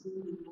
Amém.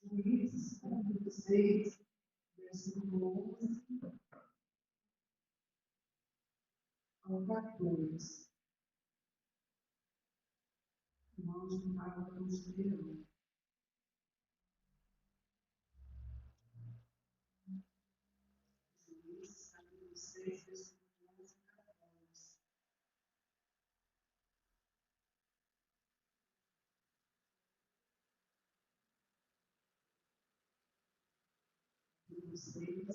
Juízes, capítulo 6, versículo 11 ao 14. Nós não estávamos esperando. Juízes, capítulo 6, versículo 11 a 14. Capítulo 6,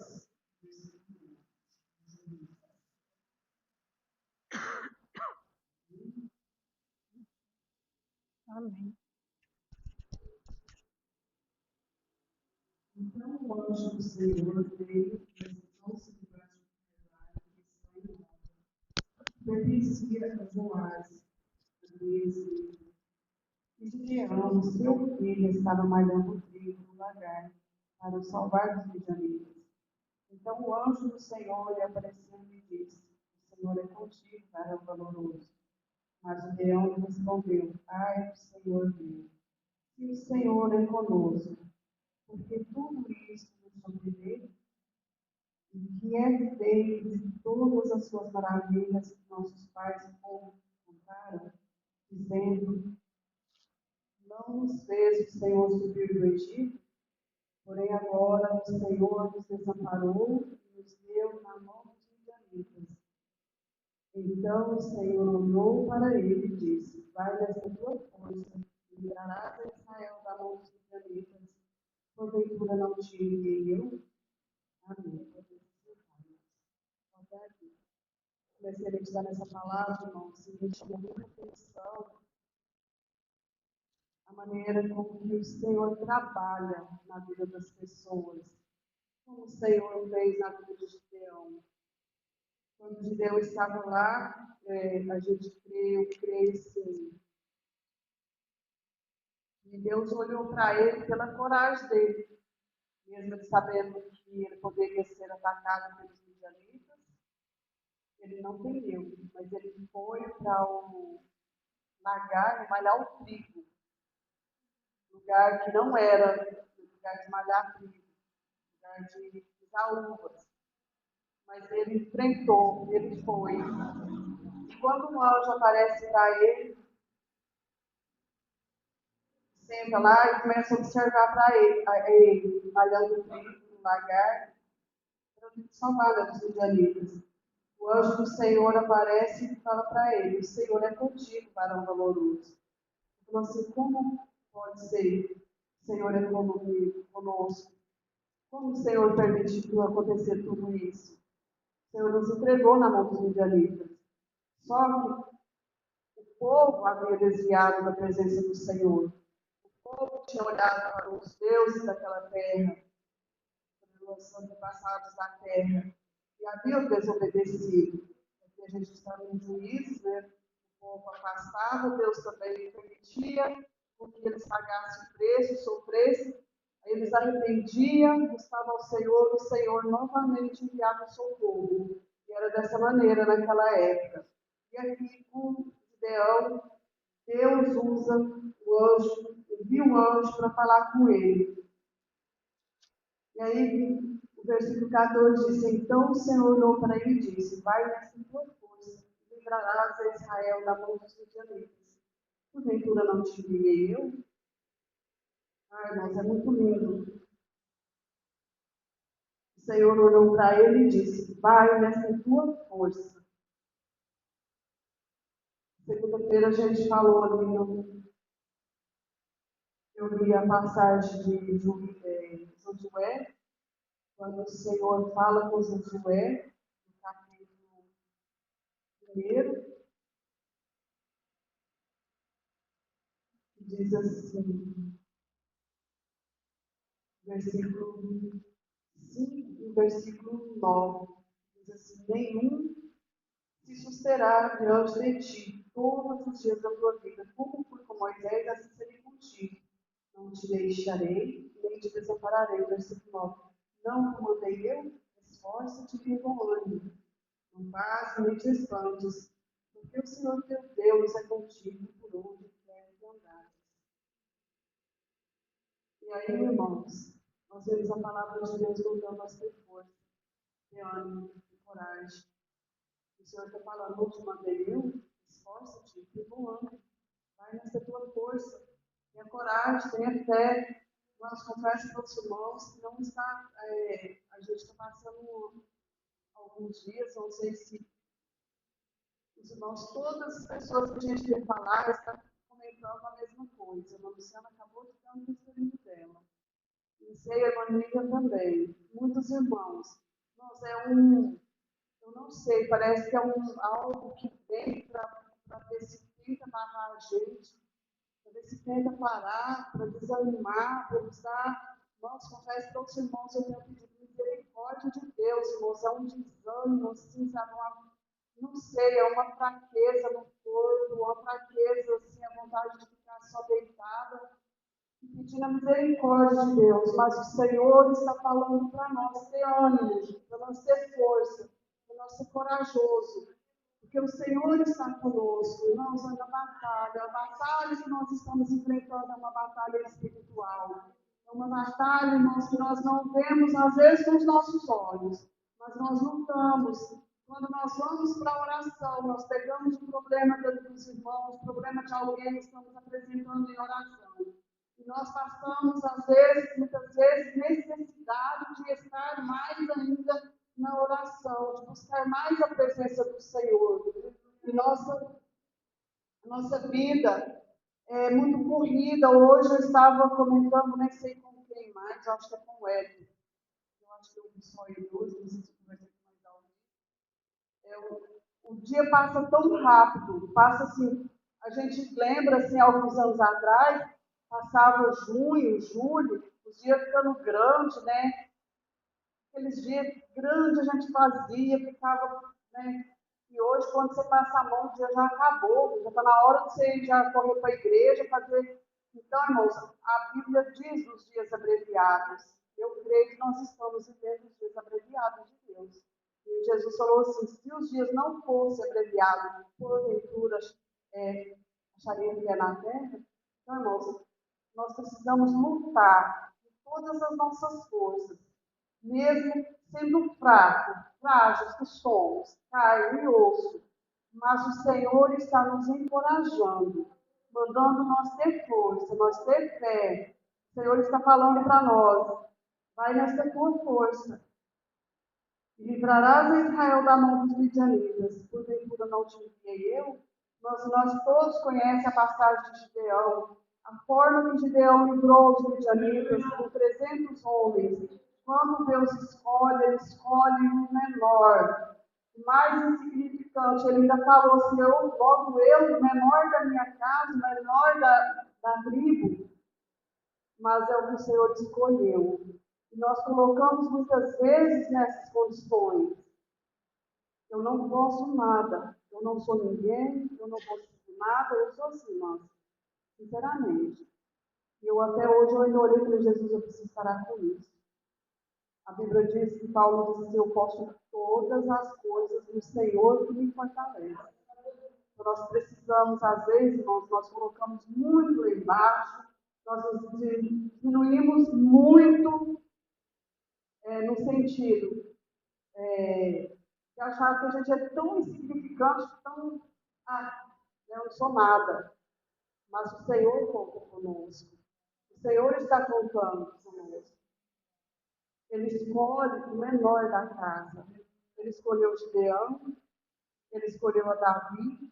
versículo 11. Amém. Então o anjo do Senhor veio e sentou-se debaixo do carvalho que está em volta. Pertencia a Joás, a Deus. E Gideão, seu filho, estava malhando trigo no lagar para o salvar dos midianitas. Então o anjo do Senhor lhe apareceu e lhe disse: O Senhor é contigo, varão valoroso. Mas Gideão lhe respondeu: Ai, Senhor Deus, se o Senhor é conosco, porque tudo isso nos sobreveio, e que é feito de todas as suas maravilhas que nossos pais contaram, dizendo: Não nos fez o Senhor subir do Egito? Porém, agora o Senhor nos desamparou e nos deu na mão dos midianitas. Então o Senhor olhou para ele e disse: Vai dessa tua força e livrarás a Israel da mão dos midianitas. Porventura não te enviei eu? Amém. Comecei a meditar nessa palavra, irmãos, e me chamou muita atenção a maneira como que o Senhor trabalha na vida das pessoas. Como o Senhor fez na vida de Gideão. Quando Gideão estava lá, a gente crê, eu creio sim. E Deus olhou para ele pela coragem dele, mesmo ele sabendo que ele poderia ser atacado pelos midianitas. Ele não temeu, mas ele foi para o lagar e malhar o trigo. Lugar que não era lugar de malhar trigo, lugar de pisar uvas. Mas ele enfrentou, ele foi. E quando um anjo aparece para ele, senta lá e começa a observar para ele malhando o trigo no lagar, para salvar os midianitas. O anjo do Senhor aparece e fala para ele: O Senhor é contigo, varão valoroso. Ele falou assim: Como pode ser? O Senhor é conosco. Como o Senhor permitiu acontecer tudo isso? O Senhor nos entregou na mão dos midianitas. Só que o povo havia desviado da presença do Senhor. O povo tinha olhado para os deuses daquela terra, para os antepassados da terra, e havia desobedecido. Aqui a gente está em Juízes, né? O povo afastava, Deus também permitia que eles pagassem o preço, sofressem. Aí eles arrependiam, buscavam ao Senhor, o Senhor novamente enviava o socorro. E era dessa maneira naquela época. E aqui com Gideão, Deus usa o anjo, envia um anjo para falar com ele. E aí, o versículo 14 diz: Então o Senhor olhou para ele e disse: Vai nessa tua força, e livrarás a Israel da mão dos midianitas. Porventura não te enviei eu? Ai, irmãos, é muito lindo. O Senhor olhou para ele e disse: Vai nessa tua força. Segunda-feira a gente falou ali, eu li a passagem de Josué, quando o Senhor fala com Josué, no capítulo 1, diz assim, versículo 5 e versículo 9, diz assim: nenhum se susterá diante de ti todos os dias da tua vida, como fui com Moisés, assim serei contigo. Não te deixarei, nem te desampararei. Versículo 9. Não te mandei eu? Esforça-te e tenha bom ânimo. Não passe nem te espantes, porque o Senhor teu Deus é contigo por onde quer que andares. E aí, irmãos, nós vemos a palavra de Deus voltando a ter força, ter ânimo, ter coragem. O Senhor está falando, não te mandei eu? Esforça-te, tenha bom ânimo. Vai nessa tua força. Tenha coragem, tenha fé. Nós confesso para os irmãos que não está, a gente está passando alguns dias, não sei se os irmãos, todas as pessoas que a gente tem falar estão comentando a mesma coisa. A Luciana acabou de dar um testemunho dela. E sei, a irmã Lívia também. Muitos irmãos. Nós eu não sei, parece que é algo que vem para ver se tenta barrar a gente, para ver se tenta parar, para desanimar, para nos dar. Nós confesso para os irmãos, eu tenho pedido misericórdia de Deus, irmãos, é um desânimo, assim, sabe, não sei, é uma fraqueza no corpo, uma fraqueza, assim, a vontade de ficar só deitada e pedindo a misericórdia de Deus. Mas o Senhor está falando para nós ter ânimo, para nós ter força, para nós ser corajoso. Porque o Senhor está conosco, irmãos, na batalha. A batalha que nós estamos enfrentando é uma batalha espiritual. É uma batalha, irmãos, que nós não vemos, às vezes, com os nossos olhos. Mas nós lutamos. Quando nós vamos para a oração, nós pegamos um problema dos irmãos, um problema de alguém, estamos apresentando em oração. E nós passamos, às vezes, muitas vezes, necessidade de estar mais ainda na oração, de buscar mais a presença do Senhor. E nossa vida é muito corrida. Hoje eu estava comentando, nem sei com quem mais, acho que é com o Hélio. Eu acho que eu vi só ele hoje, não sei se eu conversei com mais alguém. O dia passa tão rápido, passa assim, a gente lembra, assim, alguns anos atrás, passava junho, julho, os dias ficando grandes, né? Aqueles dias grandes a gente fazia, ficava, né? E hoje, quando você passa a mão, o dia já acabou, já está na hora de você já correr para a igreja, fazer. Então, irmãos, a Bíblia diz dos dias abreviados. Eu creio que nós estamos vivendo os dias abreviados de Deus. E Jesus falou assim: se os dias não fossem abreviados, porventura acharia que é na terra. Então, irmãos, nós precisamos lutar com todas as nossas forças, mesmo sendo frágeis que somos, carne e osso, mas o Senhor está nos encorajando, mandando nós ter força, nós ter fé. O Senhor está falando para nós, vai nessa tua força, e livrarás a Israel da mão dos midianitas, porventura não te enviei eu? Nós todos conhecem a passagem de Gideão, a forma que Gideão livrou os midianitas com 300 homens. Quando Deus escolhe, ele escolhe o menor, o mais insignificante. Ele ainda falou assim: logo eu, o menor da minha casa, o menor da tribo, mas é o que o Senhor escolheu. E nós colocamos muitas vezes nessas condições. Eu não posso nada, eu não sou ninguém, eu não posso nada, eu sou assim, irmãos, sinceramente. E eu até hoje eu ainda orei para Jesus, eu preciso parar com isso. A Bíblia diz que Paulo diz assim: eu posso todas as coisas no Senhor que me fortalece. Então, nós precisamos, às vezes, irmãos, nós colocamos muito lá embaixo, nós nos diminuímos muito no sentido de achar que a gente é tão insignificante, tão. Eu não sou nada. Mas o Senhor conta conosco. O Senhor está contando conosco. Ele escolhe o menor da casa. Ele escolheu Gideão, ele escolheu a Davi.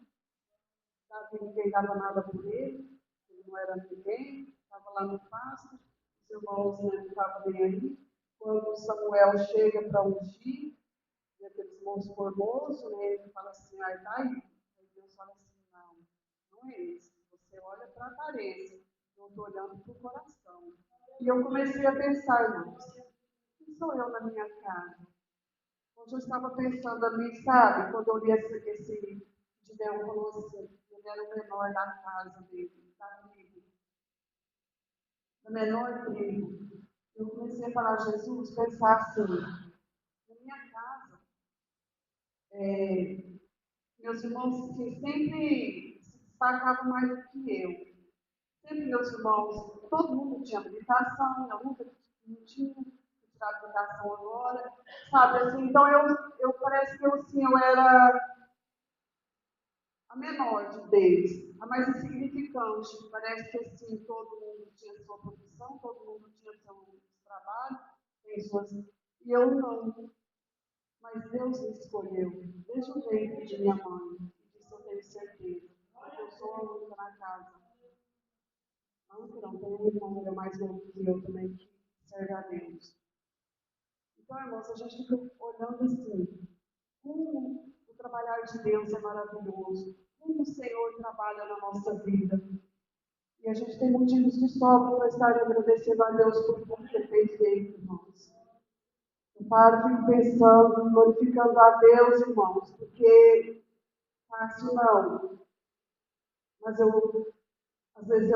Davi ninguém dava nada por ele, ele não era ninguém, estava lá no pasto, os irmãos não estavam nem aí. Quando Samuel chega para ungir, e aqueles moços formosos, né, ele fala assim: ai, tá aí. Aí Deus fala assim: não, não é isso. Você olha para a aparência, eu estou olhando para o coração. E eu comecei a pensar, irmãos, quem sou eu na minha casa? Hoje eu estava pensando ali, sabe, quando eu li esse Gideão falou assim, ele era o menor da casa dele, da tribo, da menor tribo. Eu comecei a falar, Jesus, pensar assim, na minha casa, meus irmãos assim, sempre se destacavam mais do que eu. Sempre meus irmãos, todo mundo tinha habilitação, eu nunca não tinha tirado habilitação agora, sabe, assim, então eu parece que eu, assim, eu era a menor deles, a mais insignificante. Parece que assim, todo mundo tinha sua profissão, todo mundo tinha seu trabalho, tem suas. E eu não. Mas Deus me escolheu desde o ventre de minha mãe. Disso eu tenho certeza. Porque eu sou a única na casa. A única não, tem um irmão, ele é mais novo que eu também, que serve a Deus. Então, irmãos, a gente fica olhando assim, como o trabalhar de Deus é maravilhoso, como o Senhor trabalha na nossa vida. E a gente tem motivos de sobra para estar agradecendo a Deus por tudo que Ele tem feito, irmãos. Eu paro, fico pensando, glorificando a Deus, irmãos, porque fácil não. Mas às vezes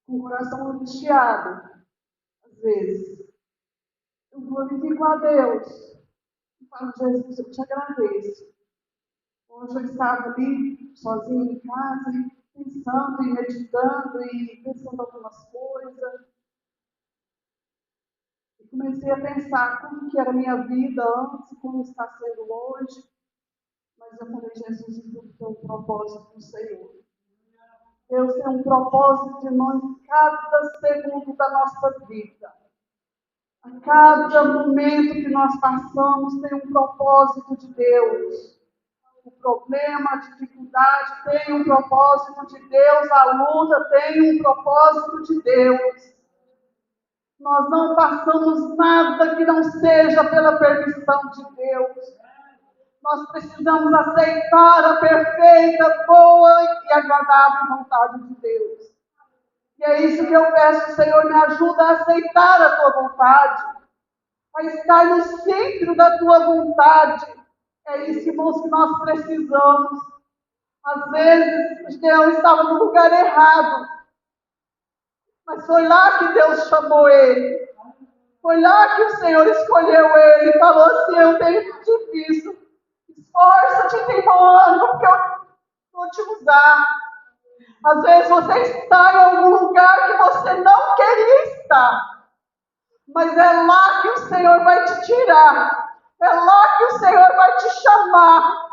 com o coração angustiado, às vezes, eu glorifico a Deus. E falo, Jesus, eu te agradeço. Hoje eu estava ali, sozinha em casa, pensando e meditando e pensando algumas coisas. E comecei a pensar como que era a minha vida antes, como está sendo hoje. Mas eu falei, Jesus, tudo tem um propósito do Senhor. Deus tem um propósito, irmão, em cada segundo da nossa vida. A cada momento que nós passamos tem um propósito de Deus. O problema, a dificuldade tem um propósito de Deus, a luta tem um propósito de Deus. Nós não passamos nada que não seja pela permissão de Deus. Nós precisamos aceitar a perfeita, boa e agradável vontade de Deus. E é isso que eu peço, Senhor, me ajuda a aceitar a tua vontade, a estar no centro da tua vontade. É isso, irmãos, que nós precisamos. Às vezes, o Gideão estava no lugar errado, mas foi lá que Deus chamou ele. Foi lá que o Senhor escolheu ele e falou assim, eu tenho difícil. Esforça-te, tem bom ânimo, porque eu vou te usar. Às vezes você está em algum lugar que você não queria estar. Mas é lá que o Senhor vai te tirar. É lá que o Senhor vai te chamar.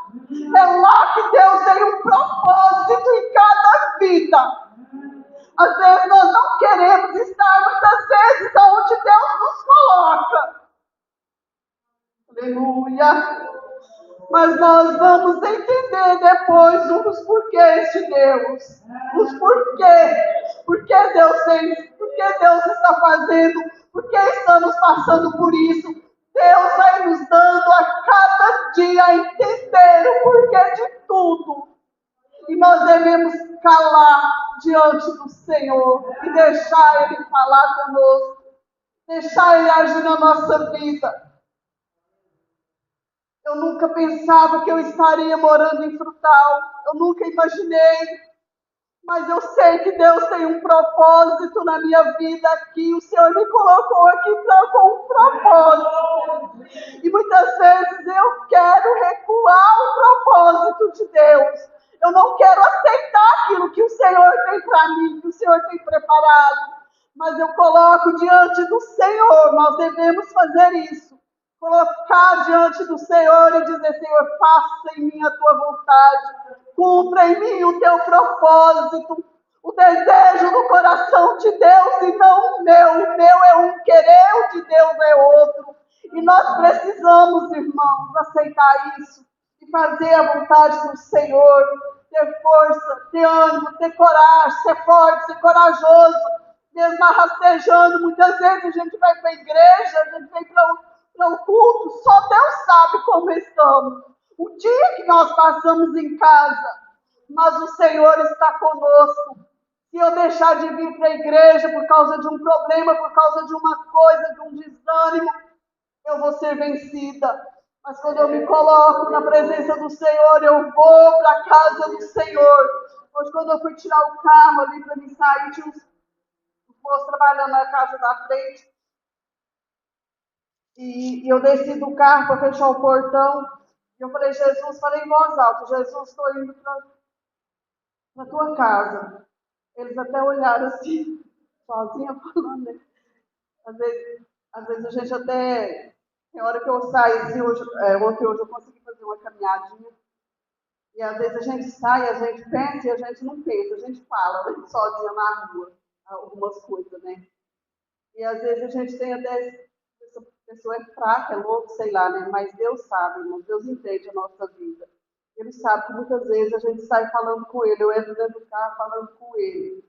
É lá que Deus tem um propósito em cada vida. Às vezes nós não queremos estar muitas vezes onde Deus nos coloca. Aleluia. Mas nós vamos entender depois os porquês de Deus. Os porquês. Por que Deus fez? Por que Deus está fazendo? Por que estamos passando por isso? Deus vai nos dando a cada dia a entender o porquê de tudo. E nós devemos calar diante do Senhor e deixar Ele falar conosco. Deixar Ele agir na nossa vida. Eu nunca pensava que eu estaria morando em Frutal. Eu nunca imaginei. Mas eu sei que Deus tem um propósito na minha vida aqui. O Senhor me colocou aqui com um propósito. E muitas vezes eu quero recuar o propósito de Deus. Eu não quero aceitar aquilo que o Senhor tem para mim, que o Senhor tem preparado. Mas eu coloco diante do Senhor. Nós devemos fazer isso. Colocar diante do Senhor e dizer, Senhor, faça em mim a tua vontade, cumpra em mim o teu propósito, o desejo do coração de Deus e não o meu. O meu é um querer, o de Deus é outro. E nós precisamos, irmãos, aceitar isso e fazer a vontade do Senhor, ter força, ter ânimo, ter coragem, ser forte, ser corajoso, mesmo rastejando. Muitas vezes a gente vai para a igreja, a gente vem para o culto, só Deus sabe como estamos. O dia que nós passamos em casa, mas o Senhor está conosco. Se eu deixar de vir para a igreja por causa de um problema, por causa de uma coisa, de um desânimo, eu vou ser vencida. Mas quando eu me coloco na presença do Senhor, eu vou para a casa do Senhor. Hoje, quando eu fui tirar o carro ali para me sair, tinha uns moços trabalhando na casa da frente. E eu desci do carro para fechar o portão. E eu falei, Jesus, falei em voz alta, Jesus, estou indo para a tua casa. Eles até olharam assim, sozinha falando, né? Às vezes a gente até, tem hora que eu saio, assim, ontem hoje eu consegui fazer uma caminhadinha, e às vezes a gente sai, a gente pensa e a gente não pensa, a gente fala, né, sozinha na rua, algumas coisas, né? E às vezes a gente tem até, essa pessoa é fraca, é louca, sei lá, né? Mas Deus sabe, irmão, Deus entende a nossa vida. Ele sabe que muitas vezes a gente sai falando com ele, eu entro dentro do carro falando com ele,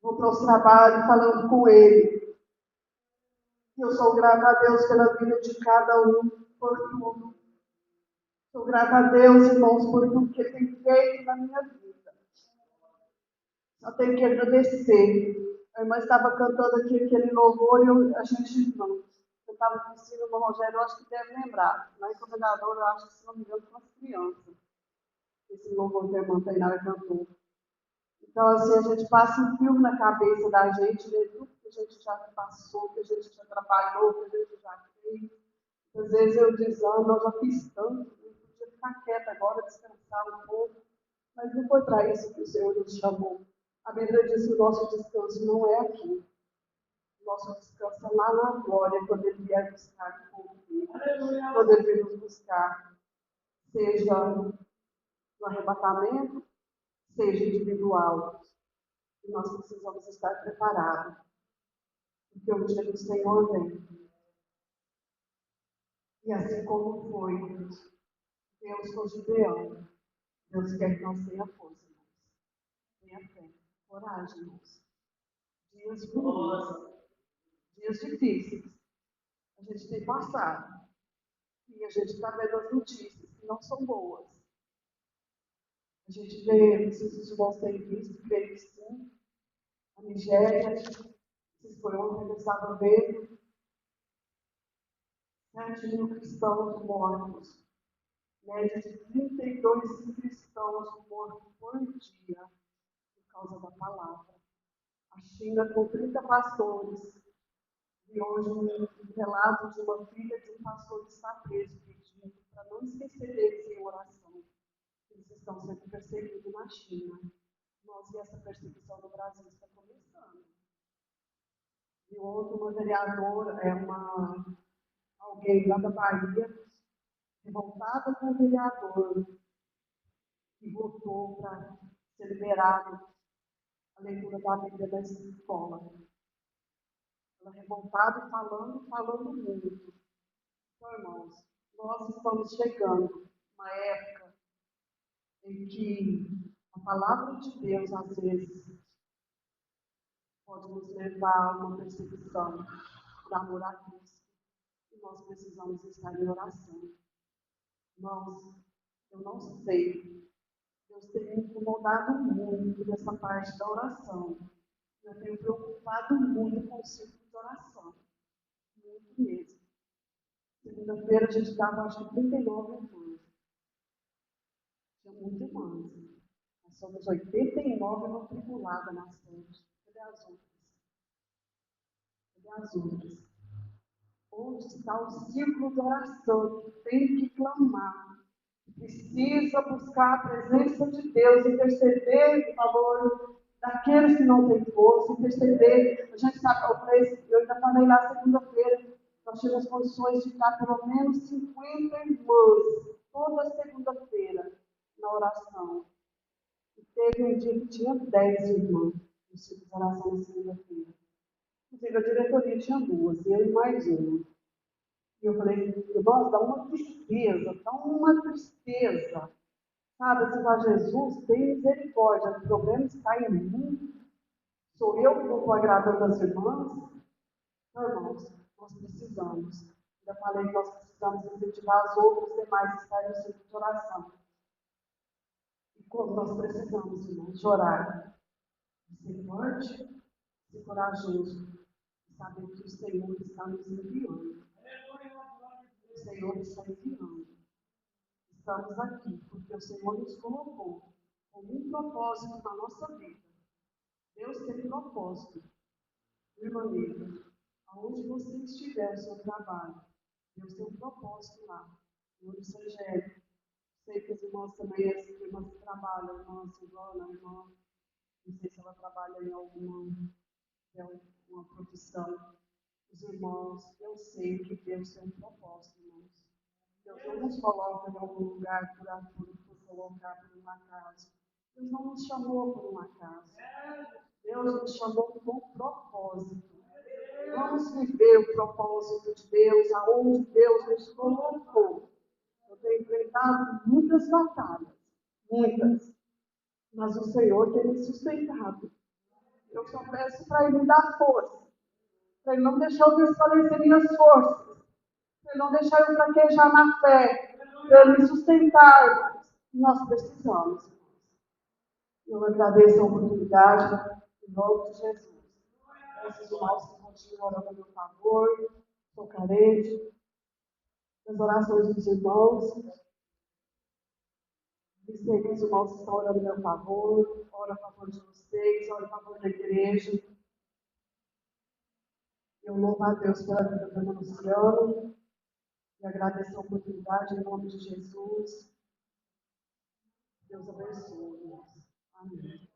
vou para os trabalhos falando com ele. Eu sou grata a Deus pela vida de cada um, por tudo. Sou grata a Deus, irmãos, por tudo que Ele tem feito na minha vida. Só tenho que agradecer. A irmã estava cantando aqui aquele louvor e a gente não. Eu estava com o ensino no Rogério, eu acho que deve lembrar. Na encomendadora, eu acho que, se não me engano, com as crianças. Esse louvor que a irmã Tainara cantou. Então, assim, a gente passa um filme na cabeça da gente, né? Tudo que a gente já passou, que a gente já trabalhou, que a gente já fez. Às vezes eu desando, eu já fiz tanto, eu podia ficar quieta agora, descansar um pouco. Mas não foi para isso que o Senhor nos chamou. A Bíblia diz que o nosso descanso não é aqui. O nosso descanso é lá na glória, quando Ele vier buscar o povo dele. Quando Ele vier nos buscar, seja no arrebatamento, seja individual. E nós precisamos estar preparados, porque o dia do Senhor vem. E assim como foi Deus com Gideão, Deus quer que nós tenhamos força, irmãos. Tenha fé, coragem, irmãos. Dias ruins, dias difíceis, a gente tem passado. E a gente está vendo as notícias que não são boas. A gente vê, não sei se os irmãos têm visto, creio que sim, a Nigéria, vocês foi ontem, eu estava vendo 7.000 cristãos mortos, média de 32 cristãos mortos por dia por causa da palavra. A China com 30 pastores. E hoje um relato de uma filha de um pastor que está preso, pedindo para não esquecer deles em oração. Eles estão sendo perseguidos na China. Nós, e essa perseguição no Brasil está começando. E ontem uma vereadora, alguém lá da Bahia, revoltada com o vereador, que votou para ser liberado a leitura da Bíblia da escola. Ela revoltada e falando muito. Então, irmãos, nós estamos chegando numa época em que a palavra de Deus, às vezes, pode nos levar a uma perseguição por amor a Cristo. E nós precisamos estar em oração. Irmãos, eu não sei. Deus tem me incomodado muito nessa parte da oração. Eu tenho preocupado muito com o ciclo de oração. Muito mesmo. Segunda-feira a gente estava, acho que 39 irmãs. Tinha muito irmãs. Nós somos 89 matriculadas na sede. Cadê as outras? Cadê as outras? Onde está o círculo de oração que tem que clamar? Precisa buscar a presença de Deus, interceder em favor daqueles que não têm força, interceder. A gente sabe, eu ainda falei lá segunda-feira, nós tivemos condições de estar pelo menos 50 irmãs, toda segunda-feira, na oração. E teve um dia que tinha 10 irmãs no ciclo de oração na segunda-feira. Inclusive, a diretoria tinha 2, eu e mais uma. E eu falei, irmãos, dá uma tristeza. Sabe, assim, para Jesus, tem misericórdia. O problema está em mim. Sou eu que não estou agradando as irmãs? Não, irmãos, nós precisamos. Já falei que nós precisamos incentivar as outras demais a estarem no ciclo de oração. E como nós precisamos, irmãos, de orar, de ser forte, de ser corajoso, e saber que o Senhor está nos enviando. estamos aqui, porque o Senhor nos colocou como um propósito na nossa vida. Deus tem propósito. Irmã Nívia, aonde você estiver, o seu trabalho, Deus tem um propósito lá. No Evangelho. Sei que as irmãs também, as irmãs que trabalham, a irmã Silvana, a irmã, não sei se ela trabalha em alguma profissão. Os irmãos, eu sei que Deus tem um propósito, irmãos. Deus não nos coloca em algum lugar por colocar por um acaso. Deus não nos chamou por um acaso. Deus nos chamou com propósito. Vamos viver o propósito de Deus, aonde Deus nos colocou. Eu tenho enfrentado muitas batalhas, muitas, mas o Senhor tem me sustentado. Eu só peço para Ele me dar força, para Ele não deixar eu desfalecer minhas forças, para Ele não deixar eu fraquejar na fé, para Ele me sustentar. Nós precisamos. Eu agradeço a oportunidade, em nome de Jesus. Esses irmãos que continuam orando a meu favor, sou carente. As orações dos irmãos, e sei que os irmãos estão orando a meu favor, oro a favor de vocês, oro a favor da igreja. Eu louvo a Deus pela vida do irmão Luciano e agradeço a oportunidade em nome de Jesus. Deus abençoe. Amém.